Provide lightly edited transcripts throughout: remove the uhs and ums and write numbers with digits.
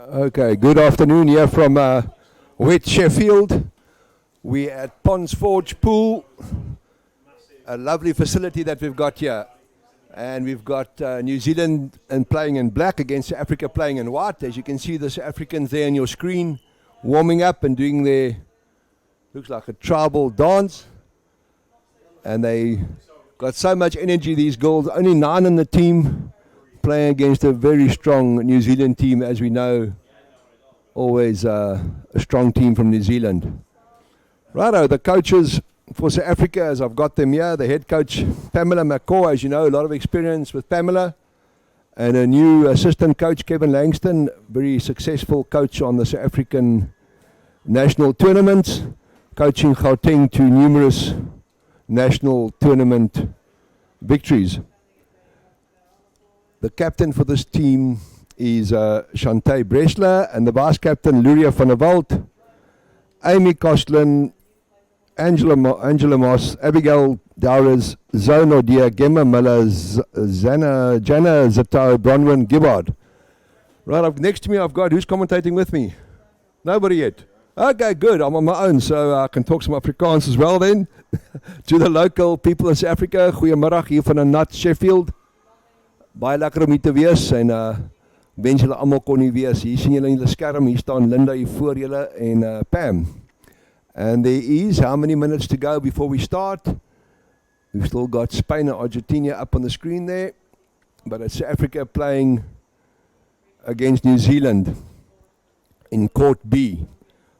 Okay, good afternoon here from wet Sheffield. We're at Ponds Forge Pool, a lovely facility that we've got here. And we've got New Zealand playing in black against Africa playing in white. As you can see, the South Africans there on your screen, warming up and doing their, looks like a tribal dance. And they got so much energy, these girls, only 9 in the team, playing against a very strong New Zealand team, as we know, always a strong team from New Zealand. Righto, the coaches for South Africa, as I've got them here, the head coach, Pamela McCaw, as you know, a lot of experience with Pamela, and a new assistant coach, Kevin Langston, very successful coach on the South African national tournaments, coaching Gauteng to numerous national tournament victories. The captain for this team is Chantay Bresler, and the vice captain, Luria van der Walt, Amy Kostlin, Angela Moss, Abigail Dowers, Zoe Odia, Gemma Miller, Jana Zato, Bronwyn Gibbard. Right, next to me I've got, who's commentating with me? Nobody yet. Okay, good, I'm on my own, so I can talk some Afrikaans as well then. To the local people in South Africa, goeiemiddag hier van 'n nat Sheffield. Baie lekker om hier te wees en wens julle almal kon hier wees. Hier sien julle in die skerm, hier staan Linda hier voor julle en Pam. And there is how many minutes to go before we start? We've still got Spain and Argentina up on the screen there, but it's South Africa playing against New Zealand in Court B.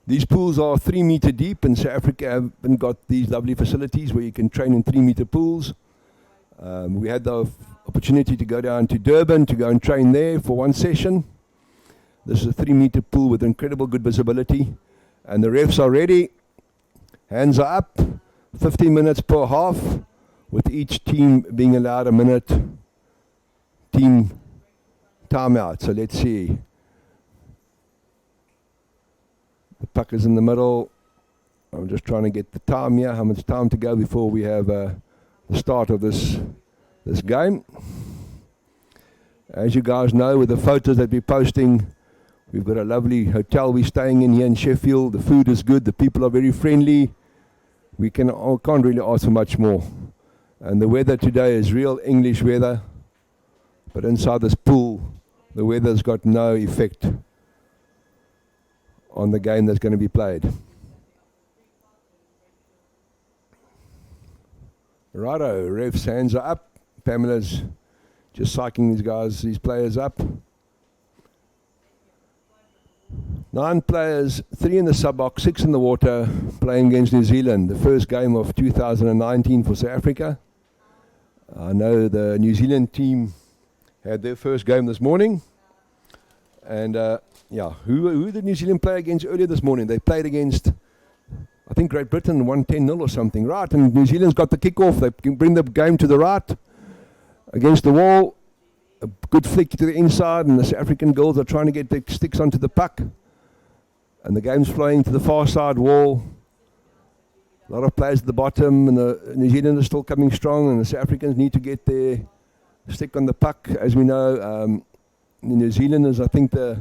These pools are 3 meter deep, and South Africa haven't got these lovely facilities where you can train in 3 meter pools. We had the opportunity to go down to Durban to go and train there for one session. This is a 3 meter pool with incredible good visibility, and the refs are ready. Hands are up, 15 minutes per half, with each team being allowed a minute team timeout. So let's see. The puck is in the middle. I'm just trying to get the time here, how much time to go before we have the start of this game. As you guys know, with the photos that we're posting, we've got a lovely hotel we're staying in here in Sheffield. The food is good, the people are very friendly. We can't really ask for much more. And the weather today is real English weather, but inside this pool, the weather's got no effect on the game that's going to be played. Righto, refs' hands are up. Pamela's just psyching these players up. 9 players, 3 in the sub-box, 6 in the water, playing against New Zealand. The first game of 2019 for South Africa. I know the New Zealand team had their first game this morning. And who did New Zealand play against earlier this morning? They played against, I think, Great Britain, won 10-0 or something. Right, and New Zealand's got the kick-off. They can bring the game to the right, against the wall. A good flick to the inside, and the South African girls are trying to get the sticks onto the puck. And the game's flowing to the far side wall. A lot of players at the bottom, and the New Zealand is still coming strong, and the South Africans need to get their stick on the puck. As we know, the New Zealanders, I think the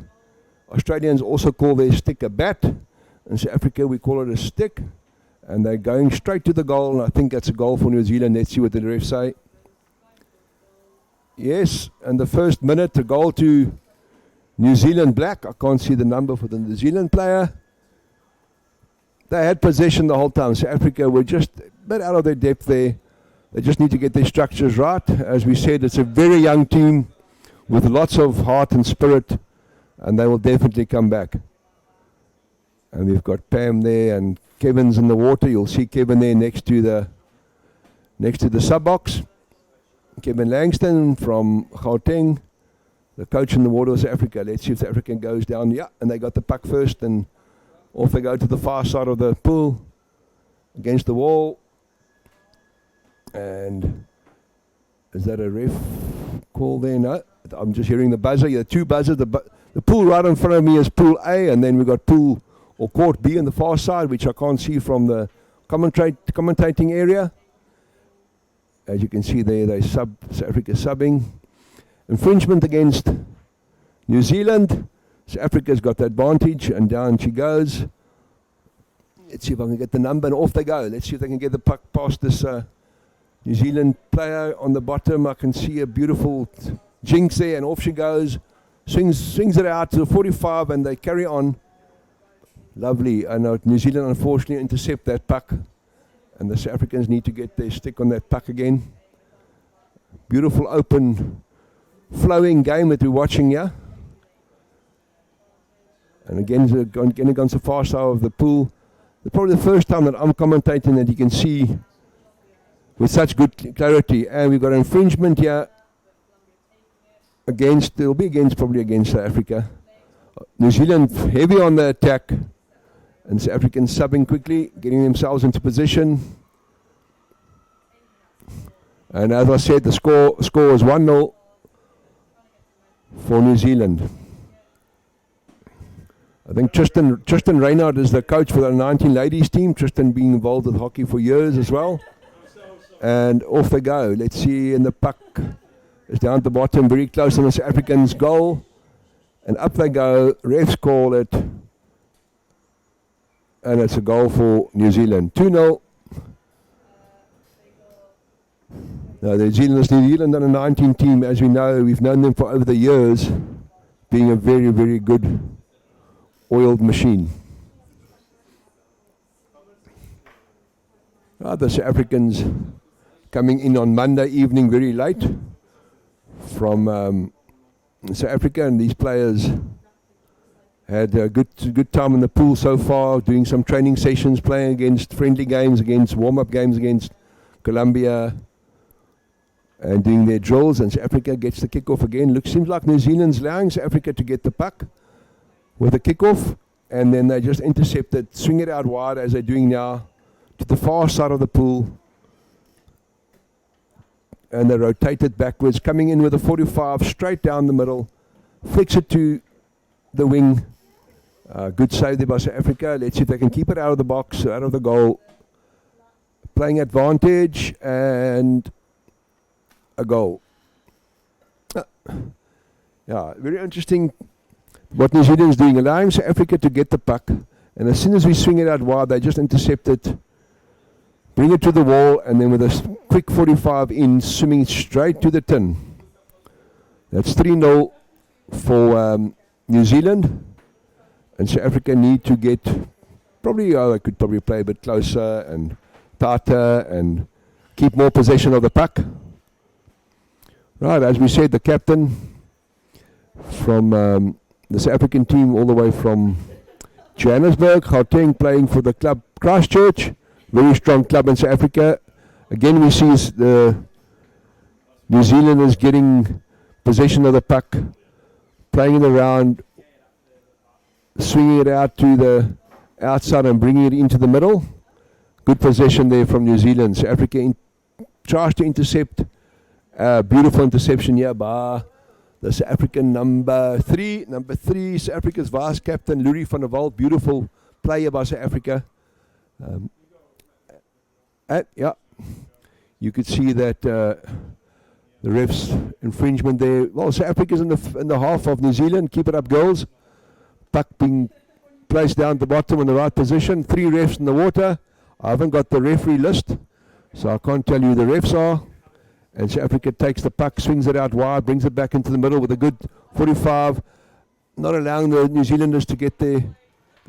Australians also call their stick a bat. In South Africa, we call it a stick. And they're going straight to the goal, and I think that's a goal for New Zealand. Let's see what the refs say. Yes, and the first minute, a goal to New Zealand black. I can't see the number for the New Zealand player. They had possession the whole time. South Africa were just a bit out of their depth there. They just need to get their structures right. As we said, it's a very young team with lots of heart and spirit, and they will definitely come back. And we've got Pam there, and Kevin's in the water. You'll see Kevin there next to the sub-box. Kevin Langston from Gauteng, the coach in the water of South Africa. Let's see if the African goes down. Yeah, and they got the puck first, and off they go to the far side of the pool, against the wall. And is that a ref call there? No, I'm just hearing the buzzer. Yeah, 2 buzzers. The pool right in front of me is Pool A, and then we've got Pool or Court B on the far side, which I can't see from the commentating area. As you can see there, South Africa subbing. Infringement against New Zealand. So Africa's got the advantage, and down she goes. Let's see if I can get the number, and off they go. Let's see if they can get the puck past this New Zealand player on the bottom. I can see a beautiful jinx there, and off she goes. Swings it out to the 45, and they carry on. Lovely. I know New Zealand unfortunately intercept that puck, and the South Africans need to get their stick on that puck again. Beautiful, open, flowing game that we're watching here. And again against the far side of the pool. Probably the first time that I'm commentating that you can see with such good clarity. And we've got an infringement here probably against South Africa. New Zealand heavy on the attack, and South Africans subbing quickly, getting themselves into position. And as I said, the score is 1-0 for New Zealand. I think Tristan Reynard is the coach for the 19 ladies team. Tristan being involved with hockey for years as well. And off they go. Let's see, and the puck is down at the bottom, very close to the South Africans' goal. And up they go. Refs call it. And it's a goal for New Zealand. 2-0. Now, the New Zealand under 19 team, as we know, we've known them for over the years, being a very, very good oiled machine. The South Africans coming in on Monday evening very late from South Africa, and these players had a good time in the pool so far, doing some training sessions, playing against friendly games, against warm-up games against Colombia, and doing their drills. And South Africa gets the kickoff again. Seems like New Zealand's allowing South Africa to get the puck with a kickoff, and then they just intercept it, swing it out wide as they're doing now to the far side of the pool, and they rotate it backwards, coming in with a 45 straight down the middle, flicks it to the wing. Good save there by South Africa. Let's see if they can keep it out of the box, out of the goal. Playing advantage, and a goal. Yeah, very interesting what New Zealand is doing, allowing South Africa to get the puck, and as soon as we swing it out wide, they just intercept it, bring it to the wall, and then with a quick 45 in, swimming straight to the tin. That's 3-0 for New Zealand, and South Africa need to get they could probably play a bit closer and tighter and keep more possession of the puck. Right, as we said, the captain from the South African team all the way from Johannesburg, Gauteng, playing for the club Christchurch, very strong club in South Africa. Again, we see the New Zealanders getting possession of the puck, playing it around, swinging it out to the outside and bringing it into the middle. Good possession there from New Zealand. South Africa tries to intercept. Beautiful interception here by the South African number three, South Africa's vice captain, Lurie van der Walt. Beautiful player by South Africa. You could see that the ref's infringement there. Well, South Africa's in the half of New Zealand. Keep it up, girls. Puck being placed down at the bottom in the right position. 3 refs in the water. I haven't got the referee list, so I can't tell you who the refs are. And South Africa takes the puck, swings it out wide, brings it back into the middle with a good 45, not allowing the New Zealanders to get the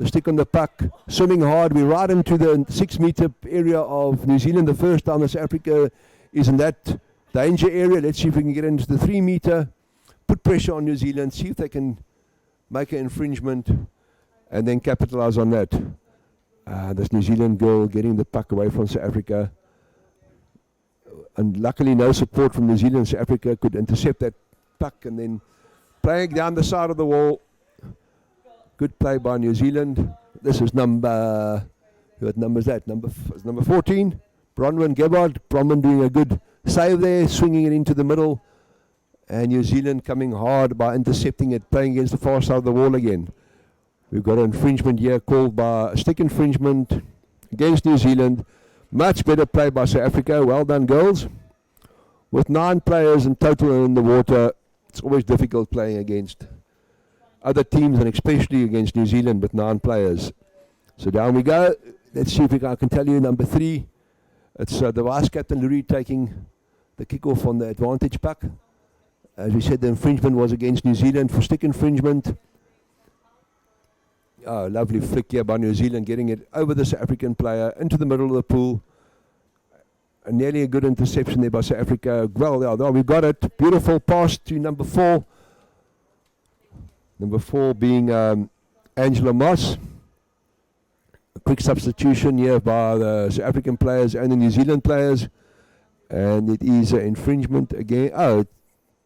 stick on the puck. Swimming hard, we right into the 6-meter area of New Zealand. The first time that South Africa is in that danger area. Let's see if we can get into the 3-meter, put pressure on New Zealand, see if they can make an infringement, and then capitalize on that. This New Zealand girl getting the puck away from South Africa. And luckily no support from New Zealand. South Africa could intercept that puck and then playing down the side of the wall. Good play by New Zealand. This is what number is that? Number 14. Bronwyn Gebhard. Bronwyn doing a good save there, swinging it into the middle. And New Zealand coming hard by intercepting it, playing against the far side of the wall again. We've got an infringement here called by a stick infringement against New Zealand. Much better play by South Africa. Well done, girls. With 9 players in total in the water, it's always difficult playing against other teams, and especially against New Zealand with 9 players. So down we go. Let's see if I can tell you number 3. It's the vice captain Lurie taking the kick-off on the advantage puck. As we said, the infringement was against New Zealand for stick infringement. Oh, lovely flick here by New Zealand, getting it over the South African player into the middle of the pool. Nearly a good interception there by South Africa. Well, there we got it. Beautiful pass to number 4. Number 4 being Angela Moss. A quick substitution here by the South African players and the New Zealand players. And it is an infringement again.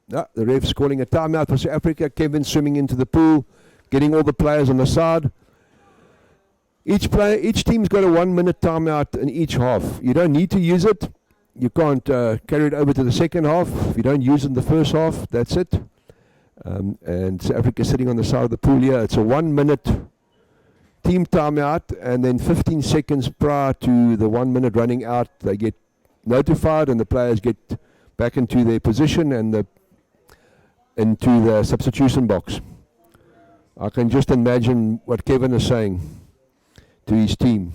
The ref's calling a timeout for South Africa. Kevin swimming into the pool, getting all the players on the side. Each team's got a 1-minute timeout in each half. You don't need to use it. You can't carry it over to the second half. If you don't use it in the first half, that's it. And South Africa sitting on the side of the pool here. It's a 1-minute team timeout, and then 15 seconds prior to the 1 minute running out, they get notified and the players get back into their position and into the substitution box. I can just imagine what Kevin is saying to his team,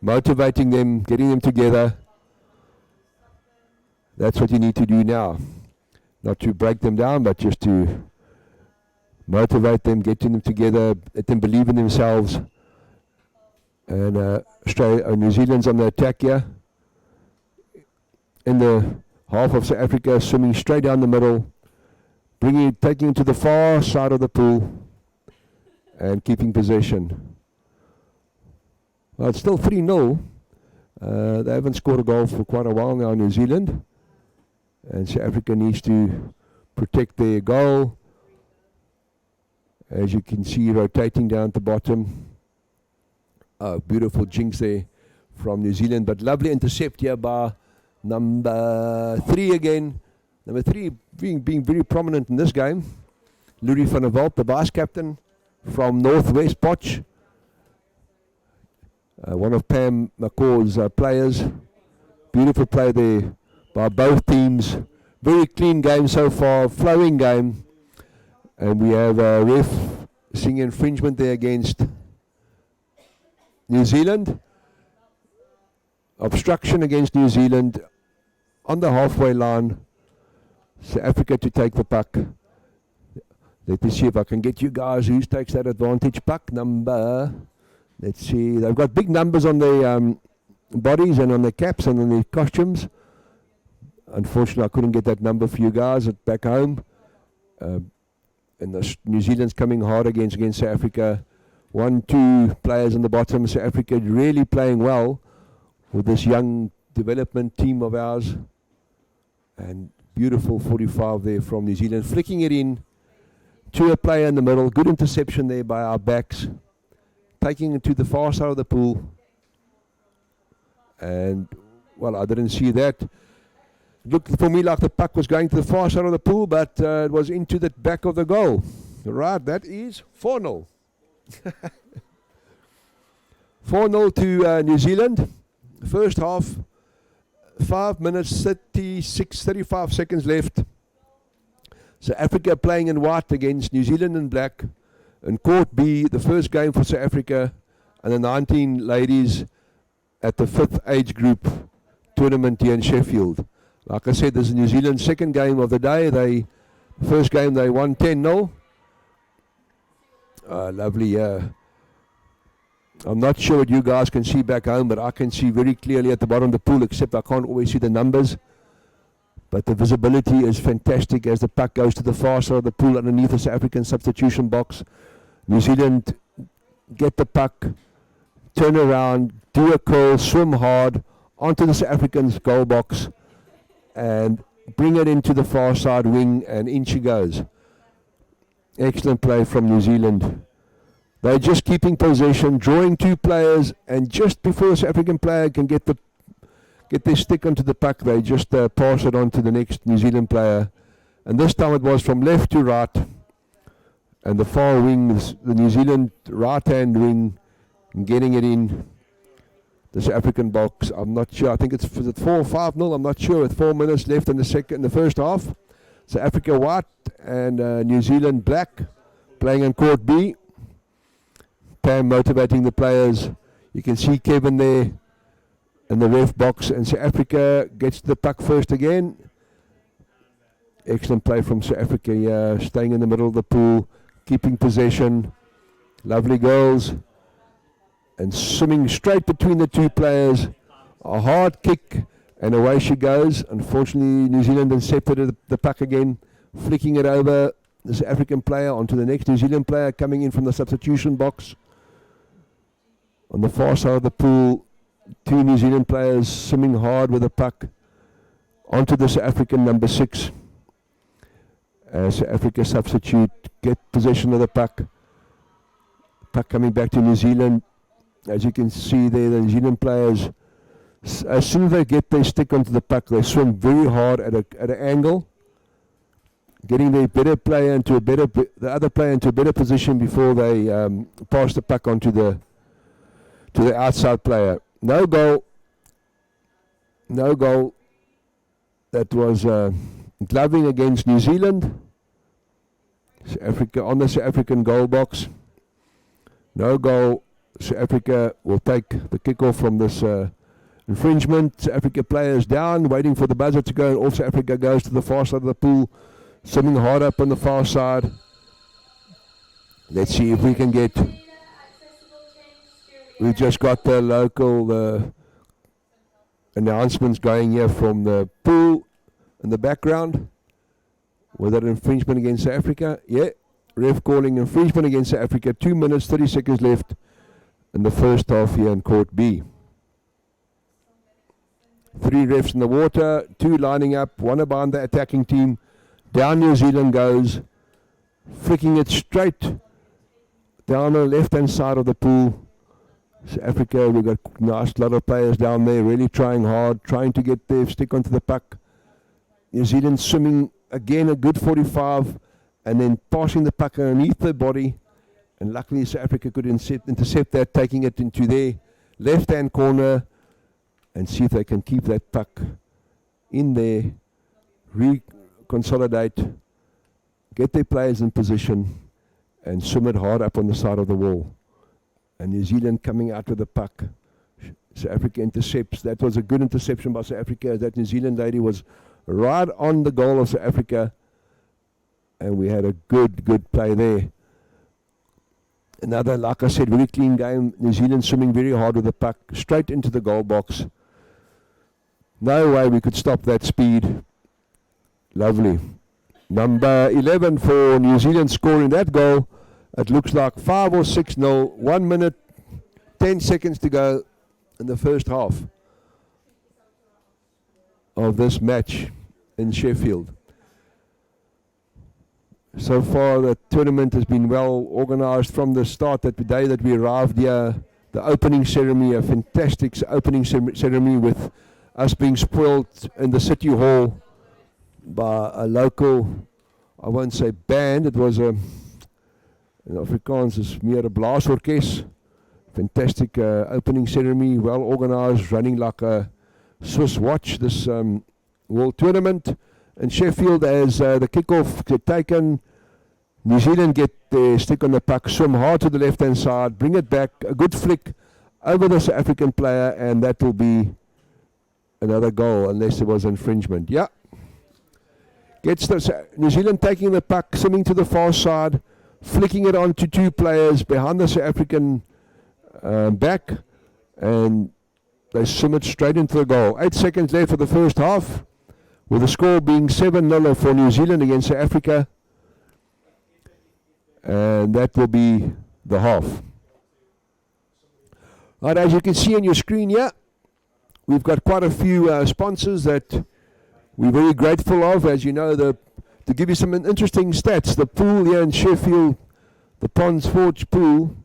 motivating them, getting them together. That's what you need to do now. Not to break them down, but just to motivate them, getting them together, let them believe in themselves. And New Zealand's on the attack here. In the half of South Africa, swimming straight down the middle, taking it to the far side of the pool and keeping possession. Well, it's still 3-0. They haven't scored a goal for quite a while now, New Zealand. And South Africa needs to protect their goal. As you can see, rotating down at the bottom. Beautiful jinx there from New Zealand, but lovely intercept here by number 3 again. Number 3 being very prominent in this game. Lurie van der Walt, the vice captain from Northwest Potch. One of Pam McCaw's players. Beautiful play there by both teams. Very clean game so far, flowing game. And we have a ref seeing infringement there against New Zealand. Obstruction against New Zealand on the halfway line. South Africa to take the puck. Let me see if I can get you guys who takes that advantage puck number. Let's see. They've got big numbers on their bodies and on their caps and on their costumes. Unfortunately, I couldn't get that number for you guys back home. And New Zealand's coming hard against South Africa. 1-2 players on the bottom. South Africa really playing well with this young development team of ours. And beautiful 45 there from New Zealand. Flicking it in to a player in the middle. Good interception there by our backs. Taking it to the far side of the pool. And, well, I didn't see that. Looked for me like the puck was going to the far side of the pool, but it was into the back of the goal. Right, that is 4-0. 4-0 to New Zealand. First half, 5 minutes, 35 seconds left. So Africa playing in white against New Zealand in black. In Court B, the first game for South Africa, and the 19 ladies at the 5th age group tournament here in Sheffield. Like I said, this is New Zealand's second game of the day. First game they won 10-0. Lovely. I'm not sure what you guys can see back home, but I can see very clearly at the bottom of the pool, except I can't always see the numbers. But the visibility is fantastic as the puck goes to the far side of the pool underneath the South African substitution box. New Zealand get the puck, turn around, do a curl, swim hard onto the South African's goal box, and bring it into the far side wing, and in she goes. Excellent play from New Zealand. They're just keeping possession, drawing 2 players, and just before the South African player can get their stick onto the puck, they just pass it on to the next New Zealand player. And this time it was from left to right. And the far wing, the New Zealand right-hand wing, getting it in the South African box. I'm not sure. I think it's 4 or 5-0. I'm not sure. With 4 minutes left in the first half. So Africa white and New Zealand black. playing in court B. Pam motivating the players. You can see Kevin there in the ref box, and South Africa gets the puck first again. Excellent play from South Africa here, staying in the middle of the pool, keeping possession. Lovely goals. And swimming straight between the two players. A hard kick, and away she goes. Unfortunately, New Zealand intercepted the puck again, flicking it over the South African player onto the next New Zealand player coming in from the substitution box. On the far side of the pool, two New Zealand players swimming hard with the puck onto the South African number 6. South Africa substitute, get possession of the puck. Puck coming back to New Zealand. As you can see there, the New Zealand players, as soon as they get their stick onto the puck, they swim very hard at an angle, getting the other player into a better position before they pass the puck onto the outside player. No goal. That was gloving against New Zealand. South Africa on the South African goal box. No goal. South Africa will take the kickoff from this infringement. South Africa players down, waiting for the buzzer to go, and off South Africa goes to the far side of the pool, swimming hard up on the far side. Let's see if we can get... We just got the local announcements going here from the pool in the background. Was that infringement against South Africa? Yeah. Ref calling infringement against South Africa. 2 minutes, 30 seconds left in the first half here in Court B. 3 refs in the water, 2 lining up, 1 behind the attacking team. Down New Zealand goes, flicking it straight down the left-hand side of the pool. South Africa, we've got a nice lot of players down there, really trying hard, trying to get their stick onto the puck. New Zealand swimming again a good 45, and then passing the puck underneath their body. And luckily South Africa could intercept that, taking it into their left-hand corner, and see if they can keep that puck in there, reconsolidate, get their players in position, and swim it hard up on the side of the wall. And New Zealand coming out with the puck. South Africa intercepts. That was a good interception by South Africa. That New Zealand lady was right on the goal of South Africa, and we had a good play there. Another, like I said, very clean game. New Zealand swimming very hard with the puck, straight into the goal box. No way we could stop that speed. Lovely. Number 11 for New Zealand scoring that goal. It looks like 5 or 6-0. 1 minute, 10 seconds to go in the first half of this match in Sheffield. So far, the tournament has been well organized from the start. That the day that we arrived here, the opening ceremony, a fantastic opening ceremony with us being spoiled in the City Hall by a local, I won't say band, it was in Afrikaans is meer 'n blaasorkes. Fantastic opening ceremony, well organized, running like a Swiss watch, this World Tournament. In Sheffield, as the kickoff get taken, New Zealand get their stick on the puck, swim hard to the left-hand side, bring it back, a good flick over the South African player, and that will be another goal, unless there was infringement. Yeah. Gets the New Zealand taking the puck, swimming to the far side, flicking it on to 2 players behind the South African back, and they swim it straight into the goal. 8 seconds left for the first half, with the score being 7-0 for New Zealand against South Africa. And that will be the half. Right, as you can see on your screen here, we've got quite a few sponsors that we're very grateful of. As you know, to give you some interesting stats, the pool here in Sheffield, the Ponds Forge pool,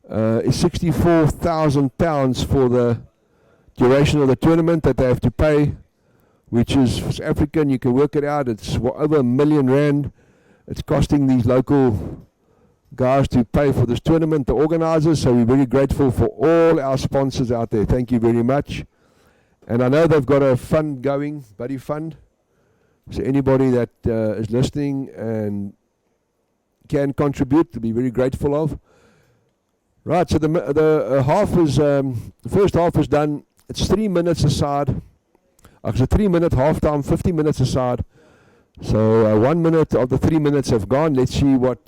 is £64,000 for the duration of the tournament that they have to pay, which is for South African, you can work it out, it's over R1 million. It's costing these local guys to pay for this tournament, the organizers, so we're very grateful for all our sponsors out there. Thank you very much. And I know they've got a fund going, Buddy Fund. So anybody that is listening and can contribute, to be very grateful of. Right, so the half is, the first half is done. It's 3 minutes aside. It's a 3-minute half time, 50 minutes aside. So 1 minute of the 3 minutes have gone. Let's see what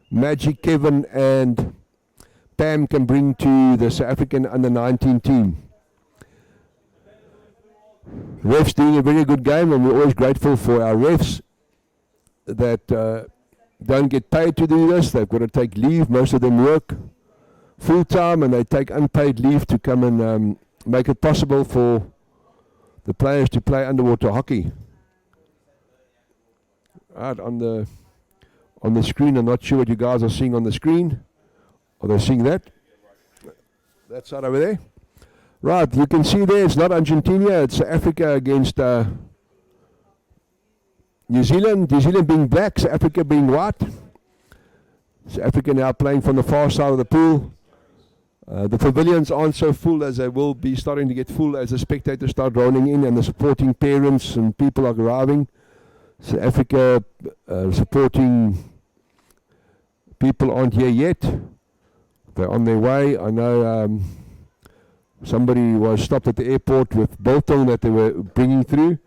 Magic, Kevin and Pam can bring to the South African under-19 team. Refs doing a very good game, and we're always grateful for our refs that don't get paid to do this. They've got to take leave. Most of them work full-time, and they take unpaid leave to come and make it possible for the players to play underwater hockey. Right, on the screen, I'm not sure what you guys are seeing on the screen. Are they seeing that? That side over there? Right, you can see there, it's not Argentina, it's Africa against New Zealand. New Zealand being black, South Africa being white. South Africa now playing from the far side of the pool. The pavilions aren't so full as they will be starting to get full as the spectators start rolling in and the supporting parents and people are arriving. South Africa supporting people aren't here yet. They're on their way. I know somebody was stopped at the airport with biltong that they were bringing through.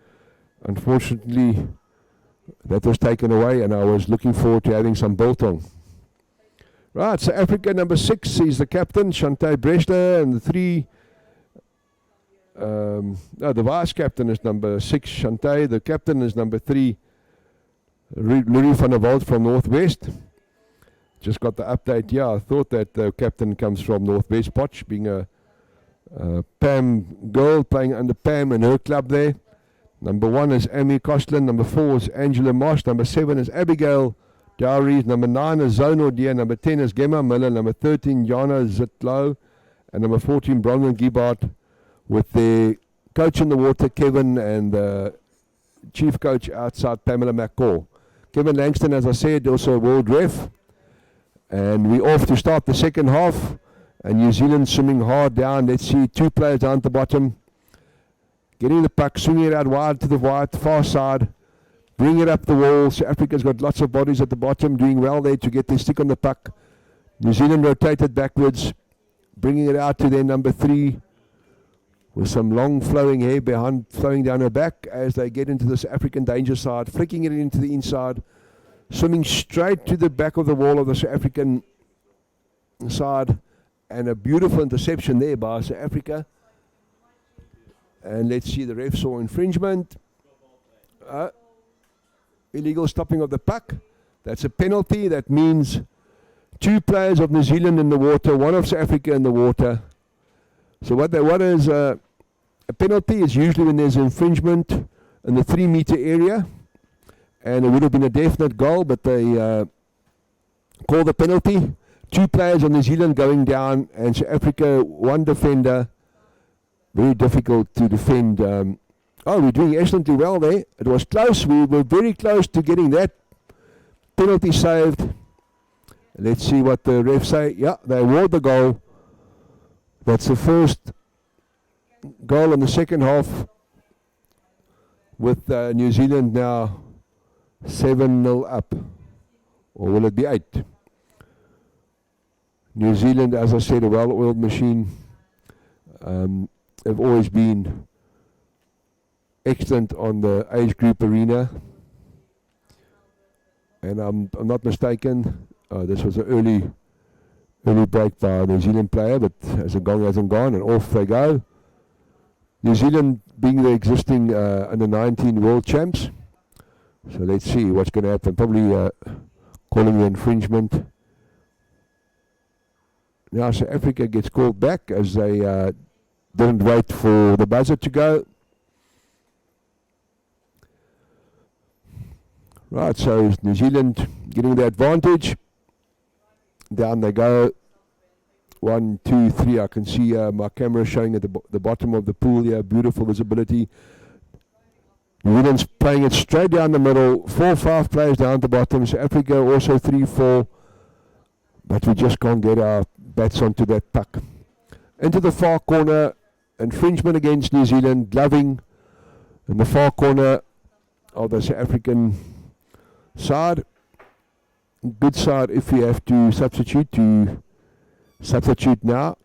Unfortunately, that was taken away, and I was looking forward to having some biltong. Right, so Africa number 6 is the captain, Sheffield Bresler, and the 3. The vice captain is number 6, Shante. The captain is number 3, Louis van der Walt from Northwest. Just got the update here. I thought that the captain comes from Northwest Potch, being a Pam girl playing under Pam and her club there. Number 1 is Amy Kostlin. Number 4 is Angela Moss. Number 7 is Abigail Dowries. Number 9 is Zono Deer. Number 10 is Gemma Miller. Number 13, Jana Zitlow. And number 14, Bronwyn Giebart, with their coach in the water, Kevin, and the chief coach outside, Pamela McCall. Kevin Langston, as I said, also a world ref. And we're off to start the second half. And New Zealand swimming hard down. Let's see, 2 players down at the bottom. Getting the puck, swinging it out wide to the far side. Bring it up the wall. South Africa's got lots of bodies at the bottom, doing well there to get their stick on the puck. New Zealand rotated backwards, bringing it out to their number 3 with some long flowing hair behind, flowing down her back as they get into the South African danger side, flicking it into the inside, swimming straight to the back of the wall of the South African side, and a beautiful interception there by South Africa. And let's see, the ref saw infringement. Illegal stopping of the puck. That's a penalty. That means 2 players of New Zealand in the water, 1 of South Africa in the water. So what is a penalty is usually when there's infringement in the 3-meter area, and it would have been a definite goal, but they call the penalty. 2 players of New Zealand going down, and South Africa 1 defender. Very difficult to defend. We're doing excellently well there. It was close. We were very close to getting that penalty saved. Let's see what the refs say. Yeah, they award the goal. That's the first goal in the second half, with New Zealand now 7-0 up. Or will it be 8? New Zealand, as I said, a well-oiled machine. Have always been excellent on the age group arena, and I'm not mistaken, this was an early break by a New Zealand player, but as the gong hasn't gone, and off they go. New Zealand being the existing under-19 world champs, so let's see what's going to happen. Probably calling the infringement. Now South Africa gets called back as they didn't wait for the buzzer to go. Right, so New Zealand getting the advantage. Down they go. 1, 2, 3. I can see my camera showing at the bottom of the pool here. Beautiful visibility. New Zealand's playing it straight down the middle. 4, 5 players down at the bottom. South Africa also 3, 4. But we just can't get our bats onto that puck. Into the far corner. Infringement against New Zealand. Gloving in the far corner of the South African side. good side if you have to substitute now.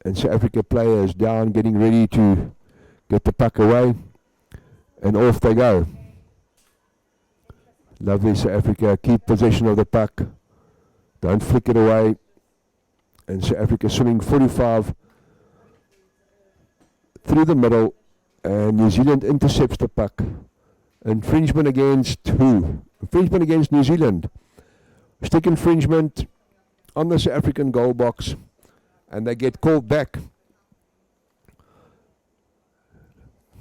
And South Africa players down, getting ready to get the puck away. And off they go. Lovely South Africa, keep possession of the puck. Don't flick it away. And South Africa swimming 45 through the middle. And New Zealand intercepts the puck. Infringement against who? Infringement against New Zealand. Stick infringement on the South African goal box. And they get called back.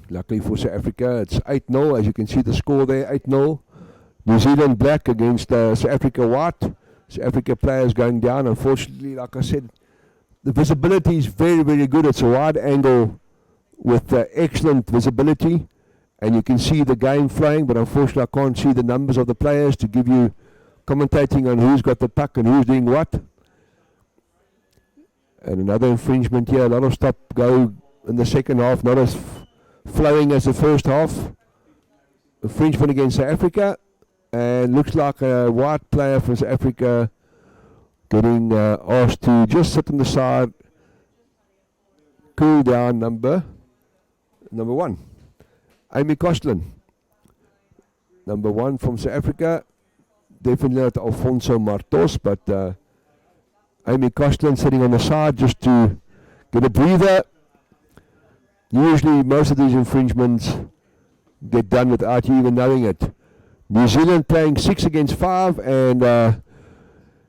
Luckily for South Africa, it's 8-0. As you can see the score there, 8-0. New Zealand black against South Africa white. South Africa players going down. Unfortunately, like I said, the visibility is very, very good. It's a wide angle with excellent visibility. And you can see the game flowing, but unfortunately I can't see the numbers of the players to give you commentating on who's got the puck and who's doing what. And another infringement here, a lot of stop go in the second half, not as flowing as the first half. Infringement against South Africa, and looks like a white player from South Africa getting asked to just sit on the side, cool down. Number 1. Amy Kostlin, number 1 from South Africa. Definitely not Alfonso Martos, but Amy Kostlin sitting on the side just to get a breather. Usually most of these infringements get done without you even knowing it. New Zealand playing 6 against 5 and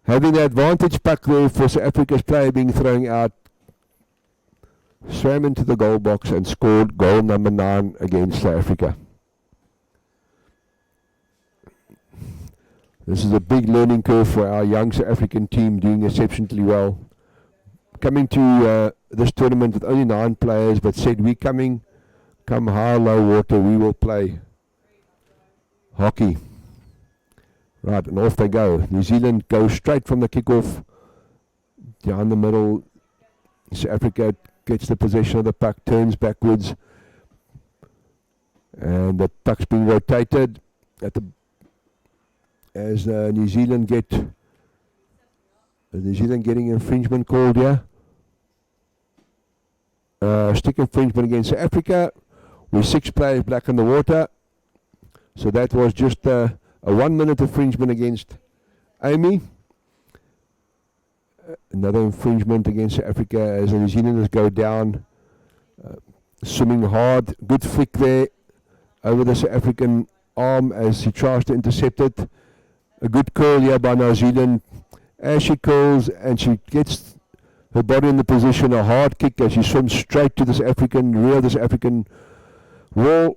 having the advantage puck there for South Africa's player being thrown out. Swam into the goal box and scored goal number 9 against South Africa. This is a big learning curve for our young South African team, doing exceptionally well. Coming to this tournament with only 9 players, but said we come high or low water, we will play hockey. Right, and off they go. New Zealand goes straight from the kickoff down the middle. South Africa gets the possession of the puck, turns backwards, and the puck's being rotated at the as New Zealand getting infringement called here. Stick infringement against South Africa with 6 players black in the water. So that was just a 1 minute infringement against Amy. Another infringement against South Africa as the New Zealanders go down, swimming hard. Good flick there over the South African arm as he tries to intercept it. A good curl here by New Zealand. As she curls and she gets her body in the position, a hard kick as she swims straight to the South African rear, the South African wall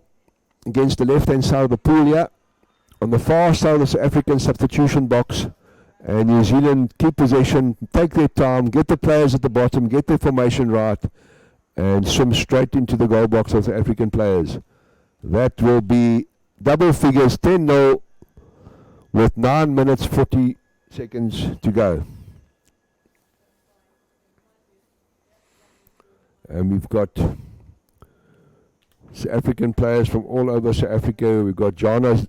against the left-hand side of the pool here. On the far side of the South African substitution box. And New Zealand keep possession, take their time, get the players at the bottom, get their formation right, and swim straight into the goal box of the African players. That will be double figures, 10-0, with 9 minutes 40 seconds to go. And we've got South African players from all over South Africa. We've got Jana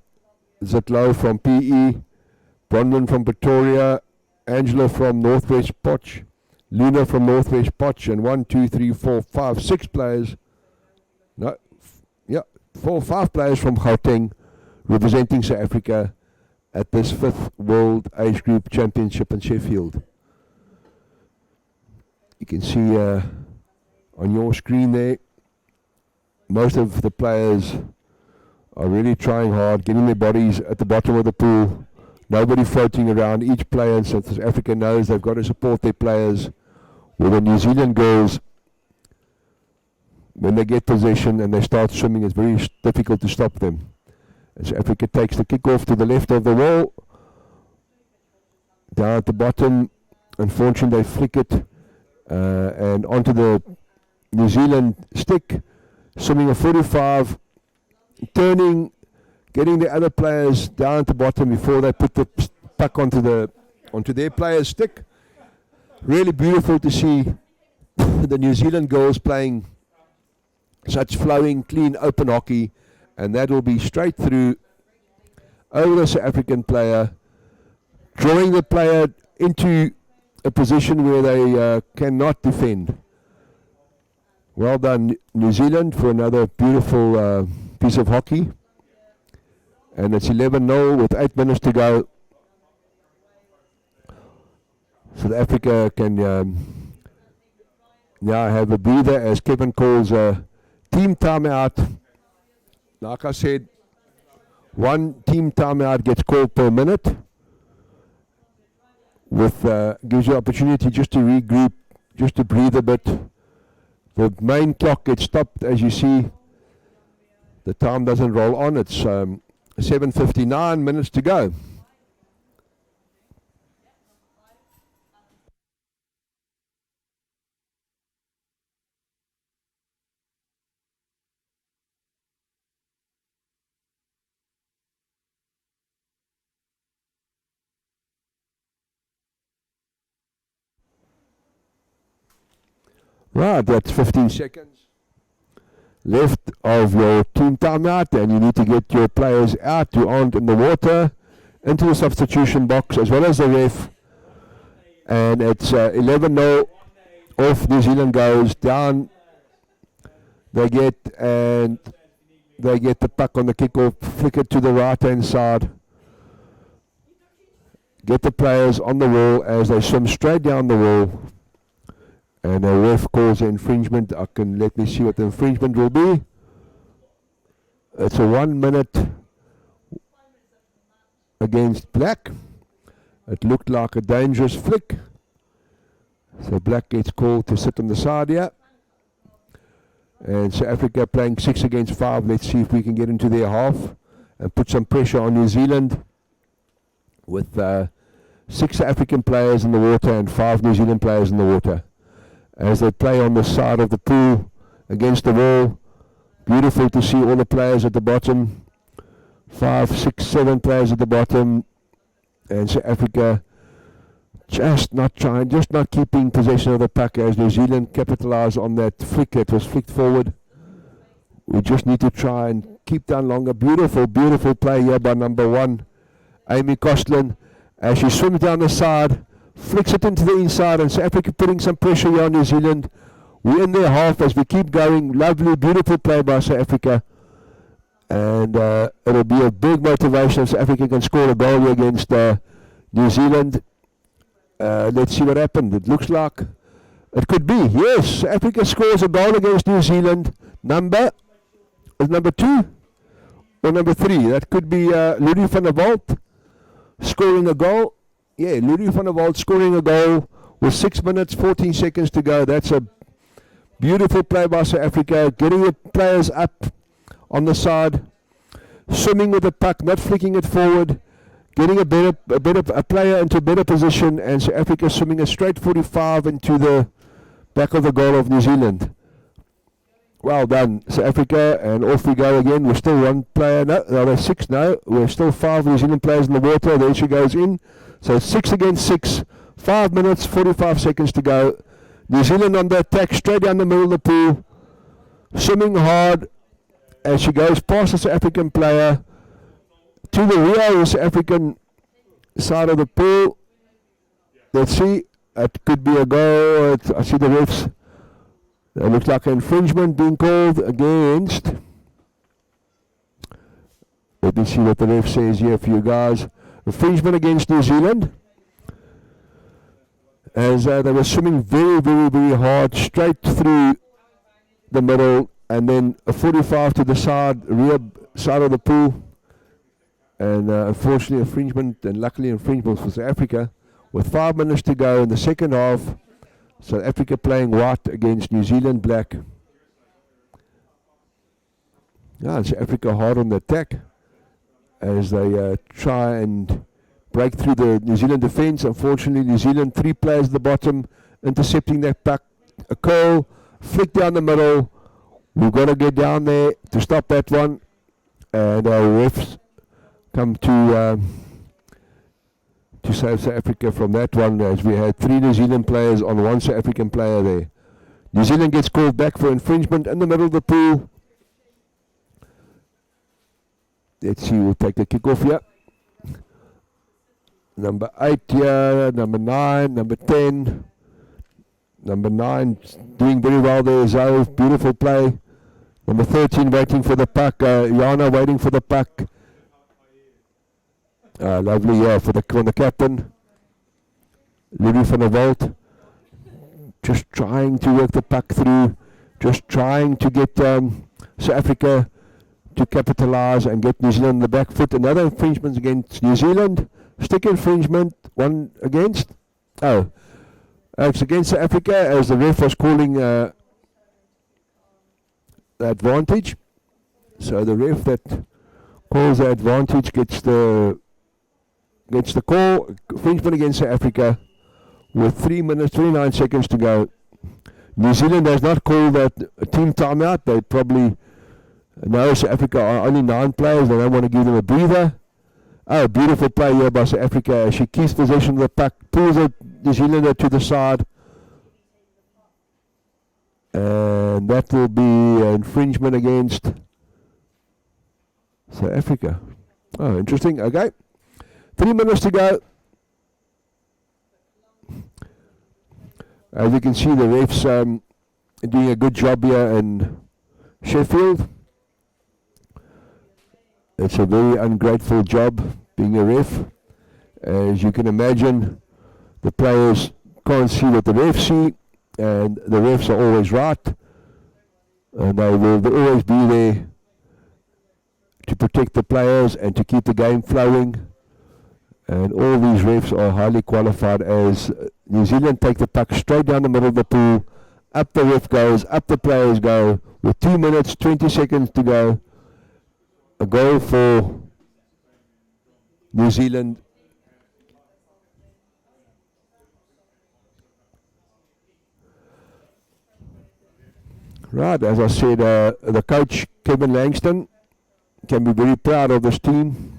Zitlow from PE, Bronwyn from Pretoria, Angela from Northwest Potch, Luna from Northwest Potch, and 6 players. No, yeah, 5 players from Gauteng representing South Africa at this 5th World Age Group Championship in Sheffield. You can see on your screen there, most of the players are really trying hard, getting their bodies at the bottom of the pool. Nobody floating around. Each player in South Africa knows they've got to support their players. With the New Zealand girls, when they get possession and they start swimming, it's very difficult to stop them. And South Africa takes the kick-off to the left of the wall. Down at the bottom, unfortunately they flick it and onto the New Zealand stick. Swimming a 45, turning, getting the other players down at the bottom before they put the puck onto their player's stick. Really beautiful to see the New Zealand girls playing such flowing, clean, open hockey, and that will be straight through over the South African player drawing the player into a position where they cannot defend. Well done, New Zealand, for another beautiful piece of hockey. And it's 11-0 with 8 minutes to go. South Africa can now have a breather as Kevin calls a team timeout. Like I said, one team timeout gets called per minute, with gives you opportunity just to regroup, just to breathe a bit. The main clock gets stopped, as you see. The time doesn't roll on. It's 7:59 minutes to go. Right, that's 15 seconds left of your team timeout, and you need to get your players out who aren't in the water into the substitution box, as well as the ref. And it's 11-0. Off New Zealand goes down. They get the puck on the kickoff, flick it to the right hand side. Get the players on the wall as they swim straight down the wall. And the ref calls the infringement. Let me see what the infringement will be. It's a 1 minute against Black. It looked like a dangerous flick. So Black gets called to sit on the side here. And South Africa playing 6 against 5. Let's see if we can get into their half and put some pressure on New Zealand with 6 African players in the water and 5 New Zealand players in the water, as they play on the side of the pool against the wall. Beautiful to see all the players at the bottom. 5, 6, 7 players at the bottom. And South Africa just not keeping possession of the puck as New Zealand capitalised on that flick that was flicked forward. We just need to try and keep down longer. Beautiful, beautiful play here by number 1, Amy Kostlin, as she swims down the side, flicks it into the inside, and South Africa putting some pressure here on New Zealand. We're in their half as we keep going. Lovely, beautiful play by South Africa. And it'll be a big motivation if South Africa can score a goal here against New Zealand. Let's see what happened. It looks like it could be. Yes, South Africa scores a goal against New Zealand. Number 2 or number 3. That could be Louis van der Walt scoring a goal. Yeah, Louis van der Walt scoring a goal with 6 minutes, 14 seconds to go. That's a beautiful play by South Africa. Getting the players up on the side, swimming with the puck, not flicking it forward, getting a player into a better position, and South Africa swimming a straight 45 into the back of the goal of New Zealand. Well done, South Africa, and off we go again. We're still 1 player, no, there's 6 now. We're still 5 New Zealand players in the water. There she goes in. So 6 against 6, 5 minutes, 45 seconds to go. New Zealand on the attack, straight down the middle of the pool, swimming hard as she goes past the South African player to the rear South African side of the pool. Let's see, it could be a goal. I see the refs. It looks like an infringement being called against. Let me see what the ref says here for you guys. Infringement against New Zealand, as they were swimming very, very, very hard straight through the middle, and then a 45 to the rear side of the pool, and unfortunately infringement, and luckily infringement for South Africa, with 5 minutes to go in the second half. South Africa playing white against New Zealand black. Yeah, South Africa hard on the attack as they try and break through the New Zealand defence. Unfortunately, New Zealand 3 players at the bottom intercepting that puck. A curl, flick down the middle. We've got to get down there to stop that one. And our refs come to save South Africa from that one, as we had 3 New Zealand players on 1 South African player there. New Zealand gets called back for infringement in the middle of the pool. Let's see, we'll take the kick off here. Number 8 here, number 9, number 10. Number 9 doing very well there, Zoe, beautiful play. Number 13 waiting for the puck, Jana waiting for the puck. Lovely, yeah, from the captain. Louis van der Walt. Just trying to work the puck through. Just trying to get South Africa to capitalise and get New Zealand on the back foot. Another infringement against New Zealand. Stick infringement, one against. It's against South Africa as the ref was calling the advantage. So the ref that calls the advantage gets the call. Infringement against South Africa with 3 minutes, 29 seconds to go. New Zealand has not called that team timeout. They probably know South Africa are only 9 players. They don't want to give them a breather. Beautiful play here by South Africa. She keeps possession of the puck, pulls the New Zealander to the side. And that will be an infringement against South Africa. Interesting. Okay. 3 minutes to go. As you can see, the refs doing a good job here in Sheffield. It's a very ungrateful job being a ref. As you can imagine, the players can't see what the refs see, and the refs are always right, and they will always be there to protect the players and to keep the game flowing. And all these refs are highly qualified, as New Zealand take the puck straight down the middle of the pool, up the ref goes, up the players go, with 2 minutes, 20 seconds to go. A goal for New Zealand. Right, as I said, the coach, Kevin Langston, can be very proud of this team.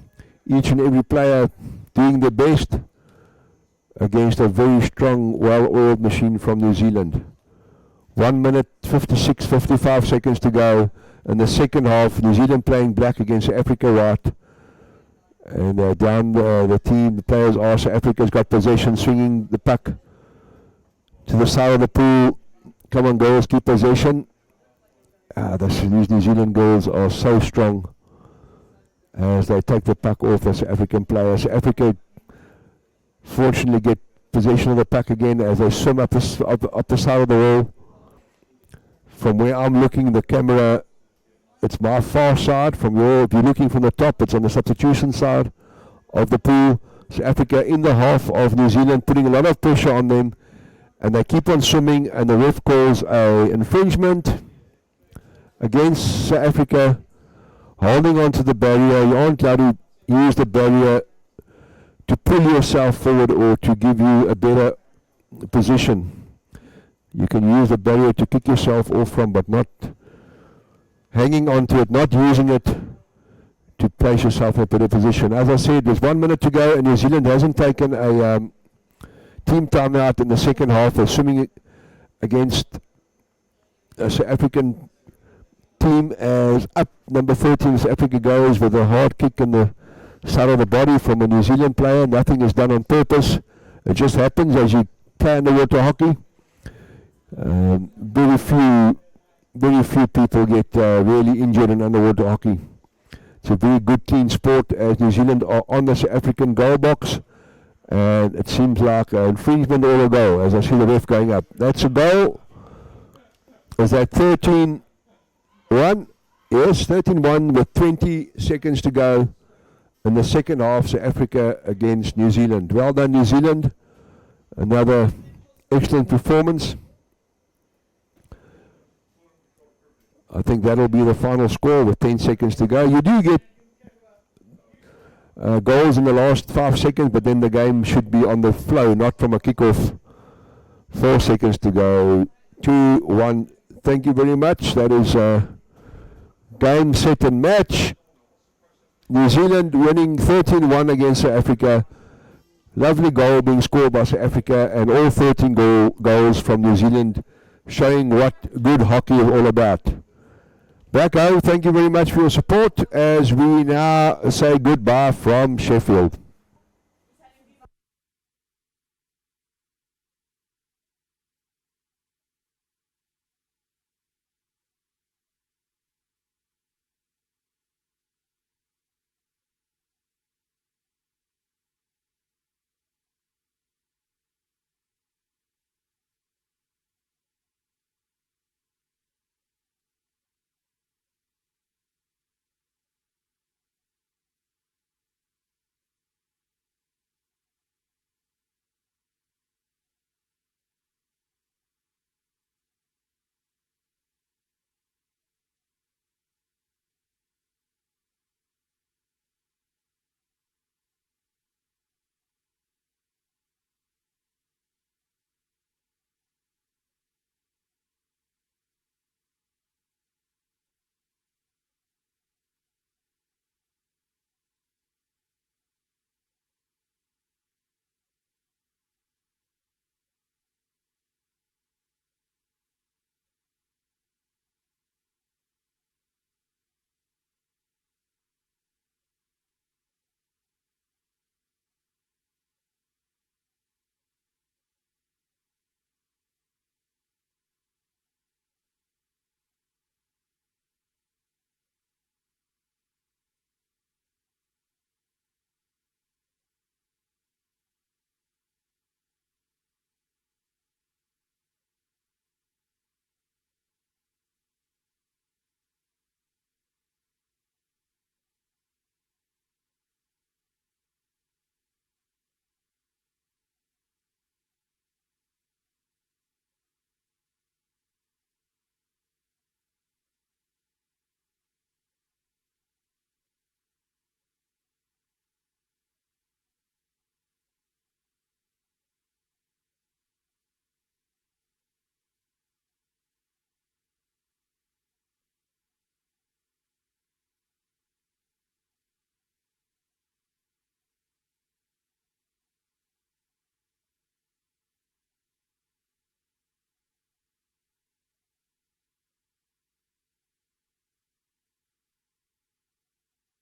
Each and every player doing their best against a very strong, well-oiled machine from New Zealand. 1 minute, 56, 55 seconds to go. In the second half, New Zealand playing black against Africa white. And down the team, the players are South Africa's got possession, swinging the puck to the side of the pool. Come on, girls, keep possession. These New Zealand girls are so strong as they take the puck off the South African players. South Africa fortunately get possession of the puck again as they swim up the side of the wall. From where I'm looking, the camera, it's my far side. If you're looking from the top, it's on the substitution side of the pool. South Africa in the half of New Zealand, putting a lot of pressure on them, and they keep on swimming, and the ref calls a infringement against South Africa, holding on to the barrier. You aren't allowed to use the barrier to pull yourself forward or to give you a better position. You can use the barrier to kick yourself off from, but not hanging on to it, not using it to place yourself in a better position. As I said, there's 1 minute to go, and New Zealand hasn't taken a team timeout in the second half. They're swimming against a South African team as up number 13 South Africa goes with a hard kick in the side of the body from a New Zealand player. Nothing is done on purpose. It just happens as you play underwater hockey. Very few people get really injured in underwater hockey. It's a very good, clean sport, as New Zealand are on the South African goal box, and it seems like an infringement or a goal as I see the ref going up. That's a goal. Is that 13-1? Yes, 13-1 with 20 seconds to go in the second half. South Africa against New Zealand. Well done, New Zealand. Another excellent performance. I think that'll be the final score with 10 seconds to go. You do get goals in the last 5 seconds, but then the game should be on the flow, not from a kickoff. 4 seconds to go. 2-1. Thank you very much. That is game, set and match. New Zealand winning 13-1 against South Africa. Lovely goal being scored by South Africa, and all 13 goals from New Zealand, showing what good hockey is all about. Back home, thank you very much for your support as we now say goodbye from Sheffield.